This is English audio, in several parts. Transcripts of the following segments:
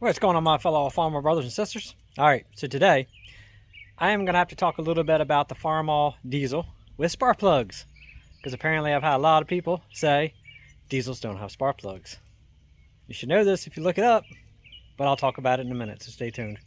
What's going on, my fellow farmer brothers and sisters? Alright, so today I am going to have to talk a little bit about the Farmall diesel with spark plugs, because apparently I've had a lot of people say diesels don't have spark plugs. You should know this if you look it up, but I'll talk about it in a minute, so stay tuned.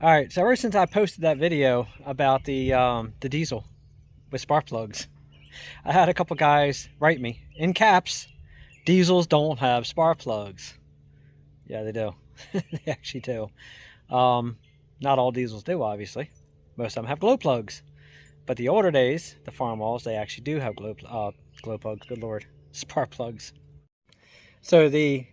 Alright, so ever since I posted that video about the diesel with spark plugs, I had a couple guys write me, in caps, diesels don't have spark plugs. Yeah, they do. They actually do. Not all diesels do, obviously. Most of them have glow plugs. But the older days, the Farmalls, they actually do have glow plugs, good lord, spark plugs. So the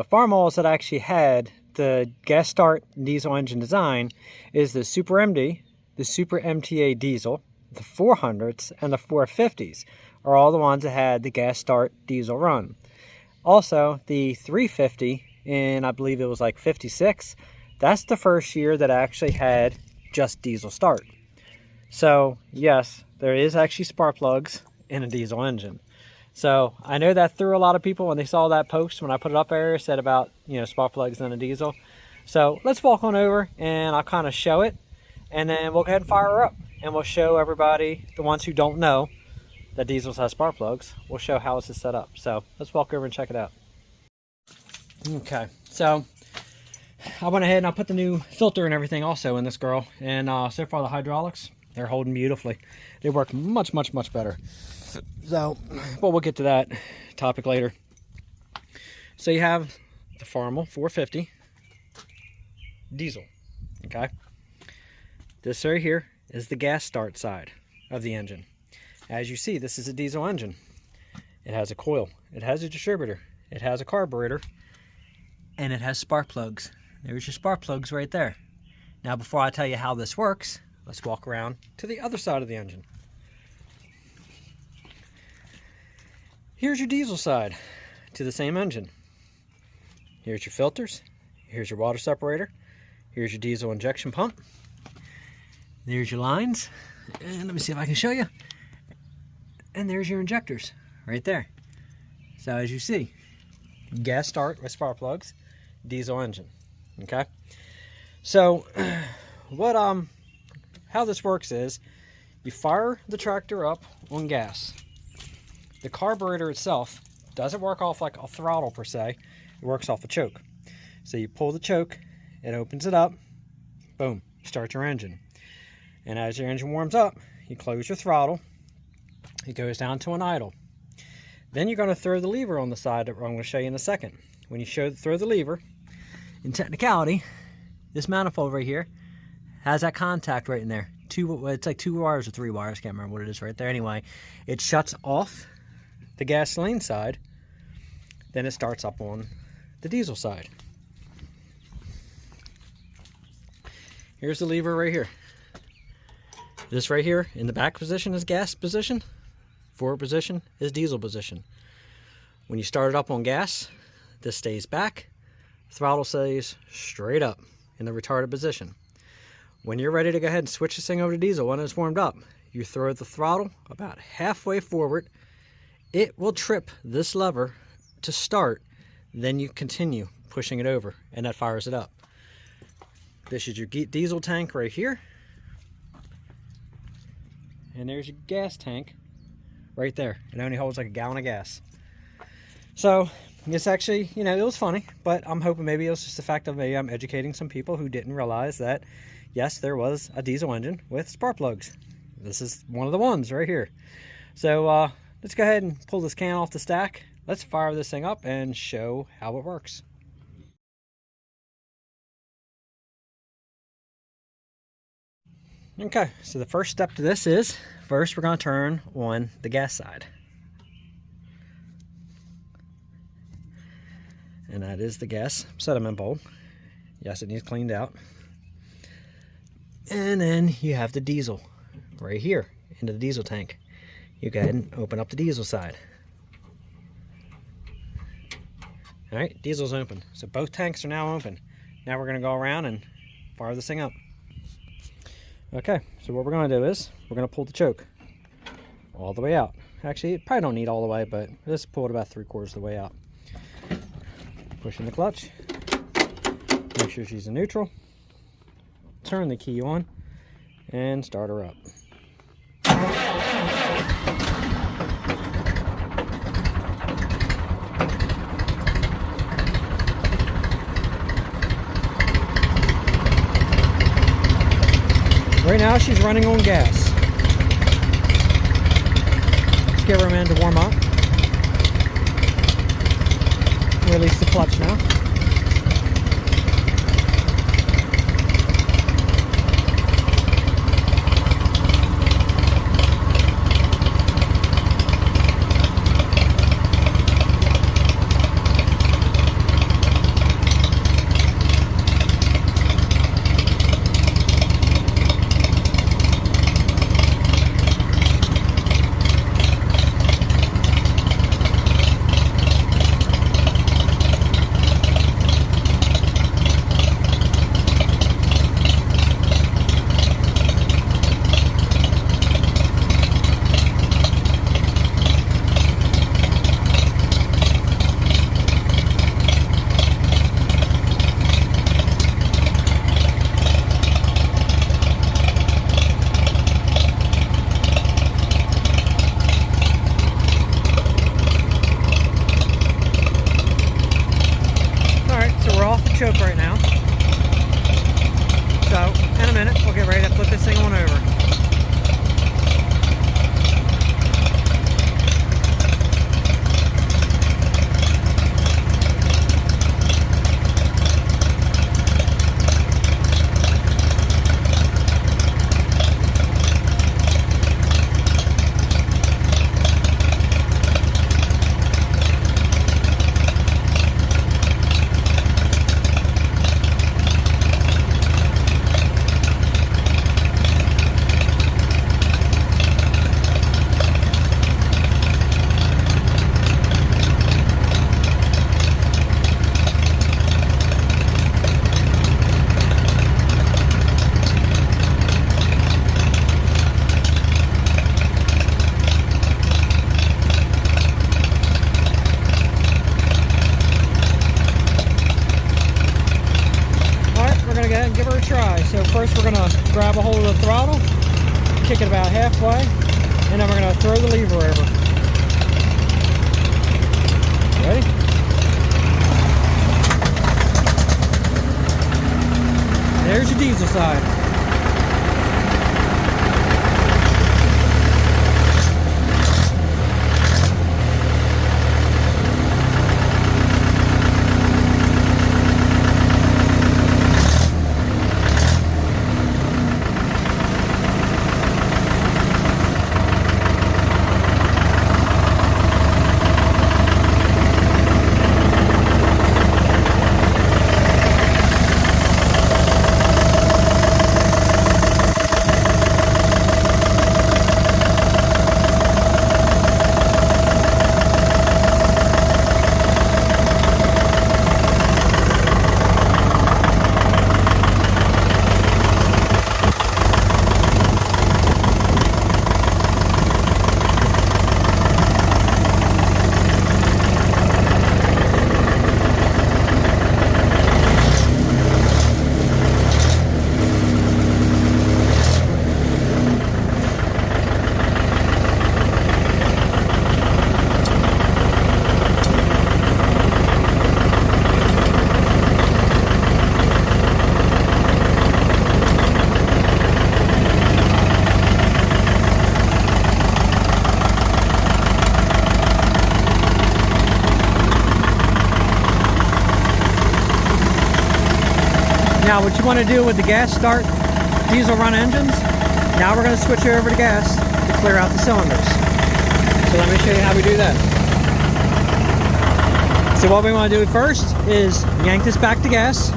Farmalls that actually had the gas start diesel engine design is the Super MD, the Super MTA diesel, the 400s, and the 450s are all the ones that had the gas start diesel run. Also, the 350 in, I believe it was like 56, that's the first year that actually had just diesel start. So yes, there is actually spark plugs in a diesel engine. So I know that threw a lot of people when they saw that post when I put it up there, said about, spark plugs in a diesel. So let's walk on over and I'll kind of show it, and then we'll go ahead and fire her up, and we'll show everybody, the ones who don't know that diesels have spark plugs, we'll show how this is set up. So let's walk over and check it out. Okay, so I went ahead and I put the new filter and everything also in this girl, and so far the hydraulics, they're holding beautifully. They work much better. So, but we'll get to that topic later. So you have the Farmall 450 diesel, okay? This right here is the gas start side of the engine. As you see, this is a diesel engine. It has a coil, it has a distributor, it has a carburetor, and it has spark plugs. There's your spark plugs right there. Now, before I tell you how this works, let's walk around to the other side of the engine. Here's your diesel side to the same engine. Here's your filters. Here's your water separator. Here's your diesel injection pump. There's your lines. And let me see if I can show you. And there's your injectors right there. So as you see, gas start with spark plugs, diesel engine. Okay? So how this works is you fire the tractor up on gas. The carburetor itself doesn't work off like a throttle per se. It works off a choke. So you pull the choke, it opens it up, boom, start your engine. And as your engine warms up, you close your throttle, it goes down to an idle. Then you're going to throw the lever on the side that I'm going to show you in a second. When you throw the lever, in technicality, this manifold right here has that contact right in there. It's like 2 wires or 3 wires, can't remember what it is right there. Anyway, it shuts off the gasoline side, then it starts up on the diesel side. Here's the lever right here. This right here in the back position is gas position, forward position is diesel position. When you start it up on gas, this stays back, throttle stays straight up in the retarded position. When you're ready to go ahead and switch this thing over to diesel, when it's warmed up, you throw the throttle about halfway forward. It will trip this lever to start, then you continue pushing it over, and that fires it up. This is your diesel tank right here, and there's your gas tank right there. It only holds like a gallon of gas. So it's actually, it was funny, but I'm hoping maybe it was just the fact of maybe I'm educating some people who didn't realize that yes, there was a diesel engine with spark plugs. This is one of the ones right here. So let's go ahead and pull this can off the stack. Let's fire this thing up and show how it works. Okay, so the first step to this is, first we're going to turn on the gas side. And that is the gas sediment bowl. Yes, it needs cleaned out. And then you have the diesel right here into the diesel tank. You go ahead and open up the diesel side. All right, diesel's open. So both tanks are now open. Now we're gonna go around and fire this thing up. Okay, so what we're gonna do is we're gonna pull the choke all the way out. Actually, it probably don't need all the way, but let's pull it about 3/4 of the way out. Push in the clutch. Make sure she's in neutral. Turn the key on and start her up. Right now she's running on gas. Let's give her a minute to warm up. Release the clutch now. Choke right now. So in a minute we'll get ready to flip this thing on over. Give her a try. So first we're going to grab a hold of the throttle, kick it about halfway, and then we're going to throw the lever over. Ready? There's your diesel side. Now what you want to do with the gas start diesel run engines, now we're going to switch over to gas to clear out the cylinders. So let me show you how we do that. So what we want to do first is yank this back to gas.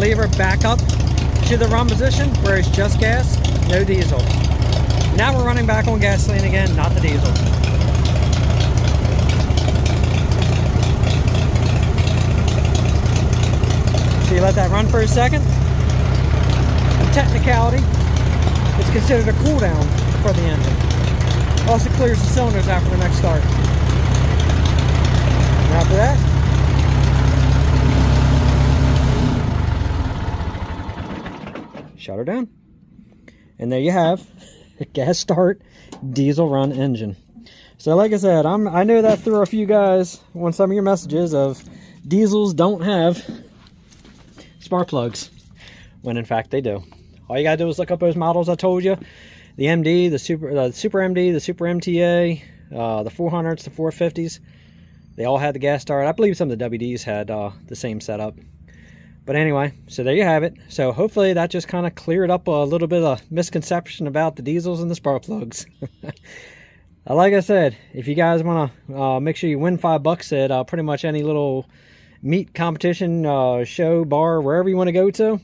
lever back up to the run position where it's just gas, no diesel. Now we're running back on gasoline again, not the diesel. So you let that run for a second. In technicality, it's considered a cool down for the engine. Also clears the cylinders after the next start. And after that, shut her down. And there you have a gas start diesel run engine. So like I said, I know that threw a few guys on some of your messages of diesels don't have spark plugs, when in fact they do. All you gotta do is look up those models I told you. The MD, the Super MD, the Super MTA, the 400s, the 450s. They all had the gas start. I believe some of the WDs had the same setup. But anyway, so there you have it. So hopefully that just kind of cleared up a little bit of misconception about the diesels and the spark plugs. Like I said, if you guys want to make sure you win $5 at pretty much any little meet competition, show, bar, wherever you want to go to,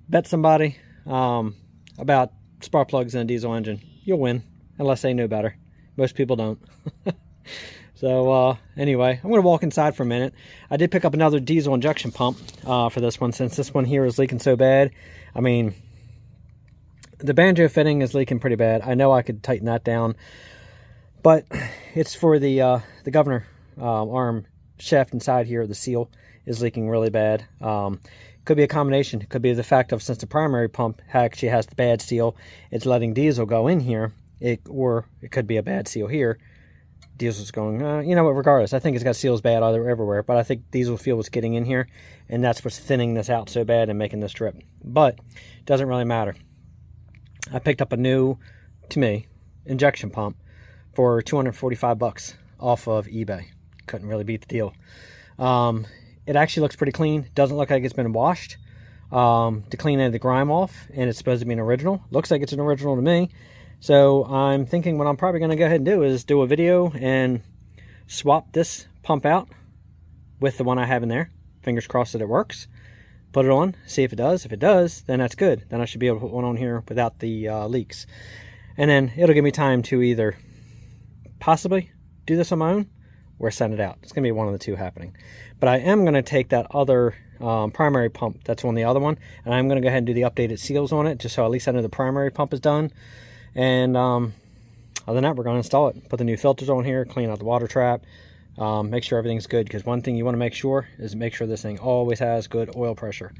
bet somebody about spark plugs in a diesel engine. You'll win, unless they know better. Most people don't. So anyway, I'm going to walk inside for a minute. I did pick up another diesel injection pump for this one, since this one here is leaking so bad. I mean, the banjo fitting is leaking pretty bad. I know I could tighten that down, but it's for the governor arm shaft inside here. The seal is leaking really bad. Could be a combination. It could be the fact of, since the primary pump actually has the bad seal, it's letting diesel go in here. Or it could be a bad seal here. Diesel's going, you know what, regardless, I think it's got seals bad everywhere, but I think diesel fuel was getting in here, and that's what's thinning this out so bad and making this drip. But it doesn't really matter. I picked up a new, to me, injection pump for $245 off of eBay. Couldn't really beat the deal. It actually looks pretty clean. Doesn't look like it's been washed to clean any of the grime off, and it's supposed to be an original. Looks like it's an original to me. So I'm thinking what I'm probably going to go ahead and do is do a video and swap this pump out with the one I have in there. Fingers crossed that it works. Put it on, see if it does. If it does, then that's good. Then I should be able to put one on here without the leaks. And then it'll give me time to either possibly do this on my own or send it out. It's going to be one of the two happening. But I am going to take that other primary pump that's on the other one, and I'm going to go ahead and do the updated seals on it, just so at least I know the primary pump is done. And other than that, we're going to install it. Put the new filters on here, clean out the water trap, make sure everything's good, because one thing you want to make sure is make sure this thing always has good oil pressure.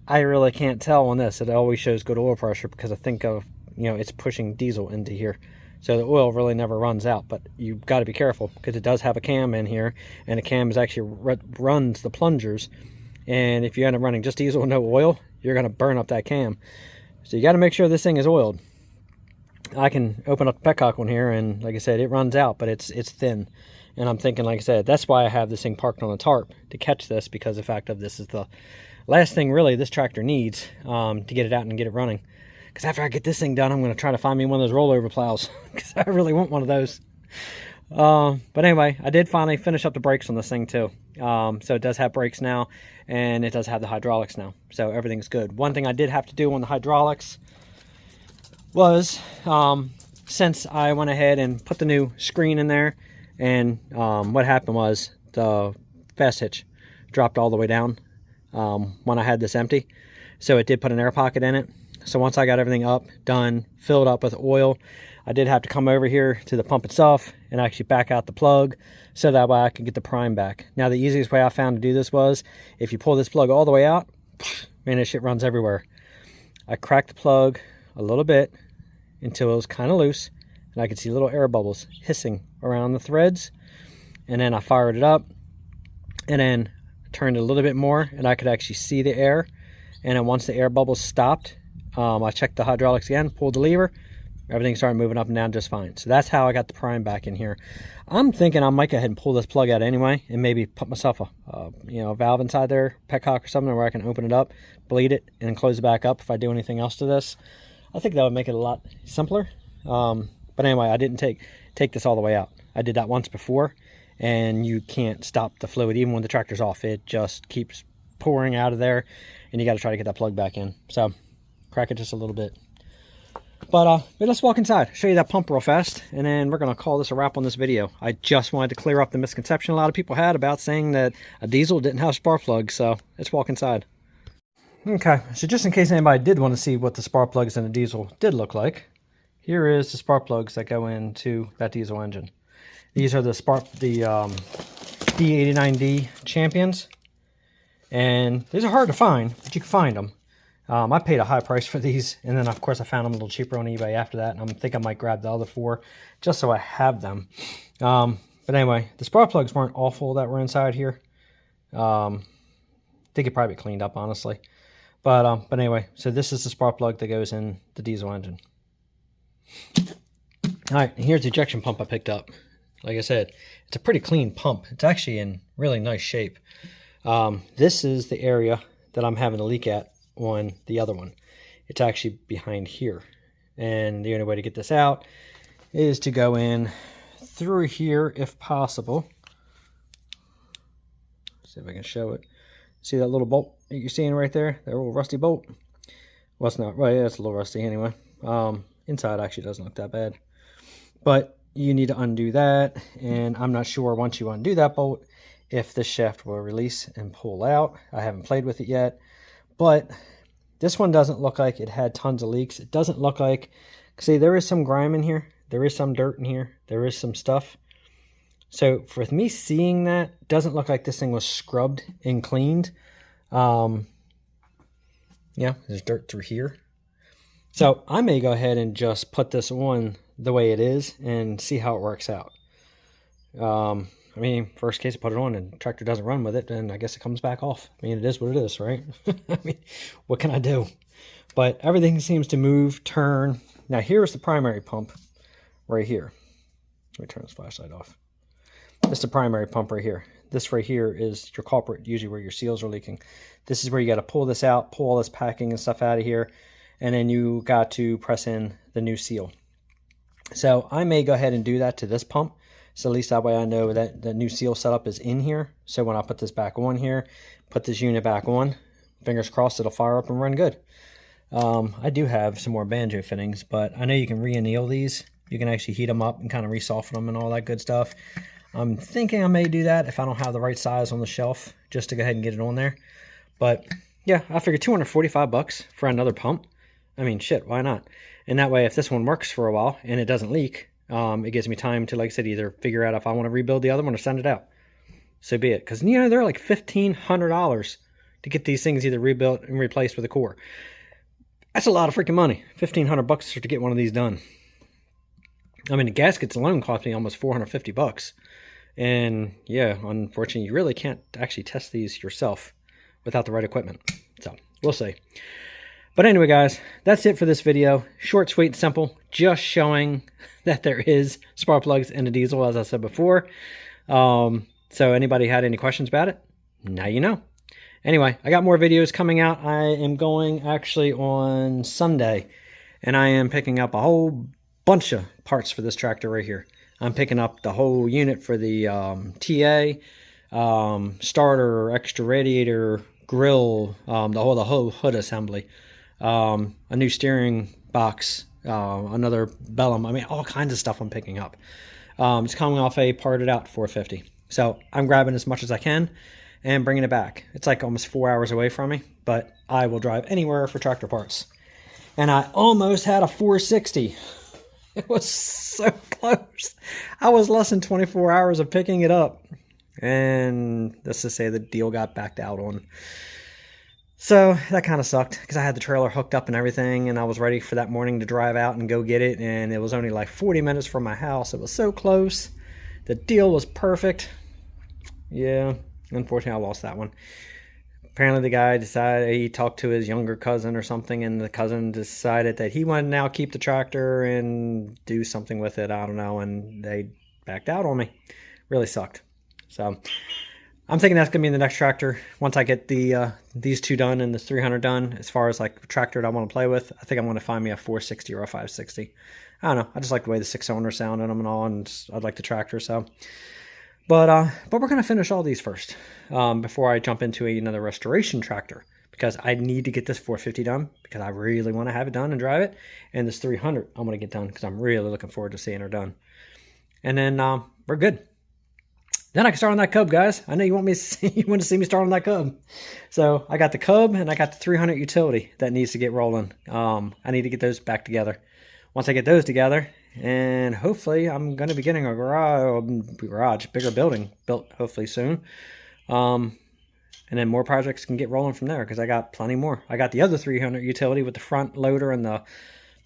I really can't tell on this. It always shows good oil pressure because I think of, you know, it's pushing diesel into here. So the oil really never runs out, but you've got to be careful because it does have a cam in here, and the cam is actually runs the plungers. And if you end up running just diesel and no oil, you're going to burn up that cam. So you got to make sure this thing is oiled. I can open up the petcock on here, and like I said, it runs out, but it's thin. And I'm thinking, like I said, that's why I have this thing parked on the tarp, to catch this, because the fact of this is the last thing really this tractor needs to get it out and get it running. Because after I get this thing done, I'm going to try to find me one of those rollover plows, because I really want one of those. But anyway, I did finally finish up the brakes on this thing too. So it does have brakes now, and it does have the hydraulics now. So everything's good. One thing I did have to do on the hydraulics was, since I went ahead and put the new screen in there, and what happened was the fast hitch dropped all the way down when I had this empty. So it did put an air pocket in it. So once I got everything up, done, filled up with oil, I did have to come over here to the pump itself and actually back out the plug, so that way I could get the prime back. Now the easiest way I found to do this was, if you pull this plug all the way out, man, this shit runs everywhere. I cracked the plug a little bit until it was kind of loose, and I could see little air bubbles hissing around the threads. And then I fired it up, and then turned it a little bit more, and I could actually see the air. And then once the air bubbles stopped, I checked the hydraulics again, pulled the lever, everything started moving up and down just fine. So that's how I got the prime back in here. I'm thinking I might go ahead and pull this plug out anyway, and maybe put myself a valve inside there, petcock or something, where I can open it up, bleed it, and then close it back up if I do anything else to this. I think that would make it a lot simpler. But anyway, I didn't take this all the way out. I did that once before, and you can't stop the fluid even when the tractor's off. It just keeps pouring out of there, and you got to try to get that plug back in. So crack it just a little bit. But let's walk inside, show you that pump real fast, and then we're going to call this a wrap on this video. I just wanted to clear up the misconception a lot of people had about saying that a diesel didn't have spark plugs, so let's walk inside. Okay, so just in case anybody did want to see what the spark plugs in a diesel did look like, here is the spark plugs that go into that diesel engine. These are the D89D Champions, and these are hard to find, but you can find them. I paid a high price for these, and then of course I found them a little cheaper on eBay after that, and I think I might grab the other 4 just so I have them. But anyway, the spark plugs weren't awful that were inside here. They could probably be cleaned up, honestly. But anyway, so this is the spark plug that goes in the diesel engine. Alright, here's the ejection pump I picked up. Like I said, it's a pretty clean pump. It's actually in really nice shape. This is the area that I'm having a leak at on the other one. It's actually behind here, and the only way to get this out is to go in through here if possible. See if I can show it. See that little bolt that you're seeing right there, that little rusty bolt? Well, it's not right. Yeah, it's a little rusty anyway. Inside actually doesn't look that bad, but you need to undo that, and I'm not sure once you undo that bolt if the shaft will release and pull out. I haven't played with it yet. But this one doesn't look like it had tons of leaks. It doesn't look like, see, there is some grime in here. There is some dirt in here. There is some stuff. So for me seeing that, it doesn't look like this thing was scrubbed and cleaned. Yeah, there's dirt through here. So I may go ahead and just put this on the way it is and see how it works out. I mean, first case I put it on and the tractor doesn't run with it, then I guess it comes back off. I mean, it is what it is, right? I mean, what can I do? But everything seems to move, turn. Now, here's the primary pump right here. Let me turn this flashlight off. This is the primary pump right here. This right here is your culprit, usually where your seals are leaking. This is where you got to pull this out, pull all this packing and stuff out of here, and then you got to press in the new seal. So I may go ahead and do that to this pump. So at least that way I know that the new seal setup is in here. So when I put this back on here, put this unit back on, fingers crossed it'll fire up and run good. I do have some more banjo fittings, but I know you can re-anneal these. You can actually heat them up and kind of re-soften them and all that good stuff. I'm thinking I may do that if I don't have the right size on the shelf, just to go ahead and get it on there. But yeah, I figured 245 bucks for another pump. I mean, shit, why not? And that way, if this one works for a while and it doesn't leak, it gives me time to, like I said, either figure out if I want to rebuild the other one or send it out. So be it. Because, you know, they're like $1,500 to get these things either rebuilt and replaced with a core. That's a lot of freaking money. 1,500 bucks to get one of these done. I mean, the gaskets alone cost me almost 450 bucks. And yeah, unfortunately, you really can't actually test these yourself without the right equipment. So we'll see. But anyway, guys, that's it for this video. Short, sweet, and simple. Just showing that there is spark plugs in a diesel, as I said before. So anybody had any questions about it? Now you know. Anyway, I got more videos coming out. I am going actually on Sunday, and I am picking up a whole bunch of parts for this tractor right here. I'm picking up the whole unit for the TA, starter, extra radiator, grill, the whole hood assembly. A new steering box, another bellum. I mean, all kinds of stuff I'm picking up. It's coming off a parted out 450. So I'm grabbing as much as I can and bringing it back. It's like almost 4 hours away from me, but I will drive anywhere for tractor parts. And I almost had a 460. It was so close. I was less than 24 hours of picking it up. And let's just say the deal got backed out on. So that kind of sucked because I had the trailer hooked up and everything, and I was ready for that morning to drive out and go get it, and it was only like 40 minutes from my house. It was so close. The deal was perfect. Yeah, unfortunately I lost that one. Apparently the guy decided, he talked to his younger cousin or something, and the cousin decided that he wanted to now keep the tractor and do something with it. I don't know, and they backed out on me. Really sucked. So I'm thinking that's going to be the next tractor. Once I get the these two done and the 300 done, as far as like tractor that I want to play with, I think I'm going to find me a 460 or a 560. I don't know. I just like the way the 6-cylinder sound in them and all, and I'd like the tractor. So But we're gonna finish all these first before I jump into another restoration tractor, because I need to get this 450 done because I really want to have it done and drive it, and this 300 I'm gonna get done because I'm really looking forward to seeing her done. And then we're good. Then I can start on that Cub, guys. I know you want me to see, you want to see me start on that Cub. So I got the Cub and I got the 300 utility that needs to get rolling. I need to get those back together. Once I get those together, and hopefully I'm going to be getting a garage, bigger building built hopefully soon. And then more projects can get rolling from there because I got plenty more. I got the other 300 utility with the front loader and the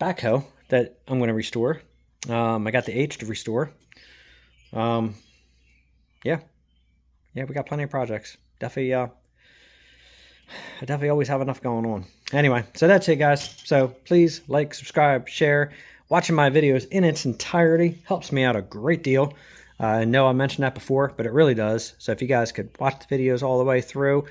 backhoe that I'm going to restore. I got the H to restore. Yeah, we got plenty of projects. Definitely, I definitely always have enough going on. Anyway, so that's it, guys. So please like, subscribe, share. Watching my videos in its entirety helps me out a great deal. I know I mentioned that before, but it really does. So if you guys could watch the videos all the way through,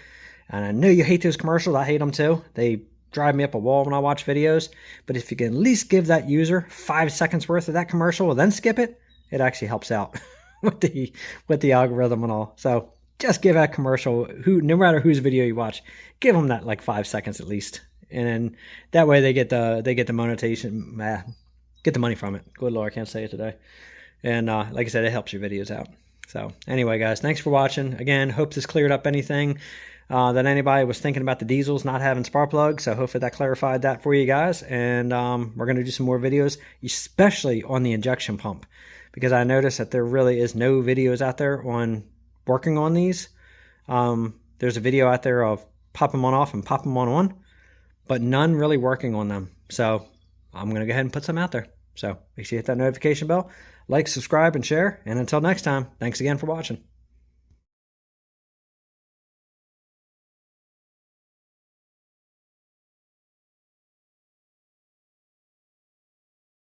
and I know you hate those commercials. I hate them too. They drive me up a wall when I watch videos. But if you can at least give that user 5 seconds worth of that commercial and then skip it, it actually helps out with the algorithm and all. So just give that commercial, no matter whose video you watch, give them that like 5 seconds at least, and then that way they get the monetization, get the money from it. Good Lord, I can't say it today. And like I said, it helps your videos out. So anyway, guys, thanks for watching. Again, hope this cleared up anything that anybody was thinking about the diesels not having spark plugs. So hopefully that clarified that for you guys. And we're going to do some more videos, especially on the injection pump, because I noticed that there really is no videos out there on working on these. There's a video out there of pop them on off and pop them on, but none really working on them. So I'm going to go ahead and put some out there. So make sure you hit that notification bell, like, subscribe, and share. And until next time, thanks again for watching.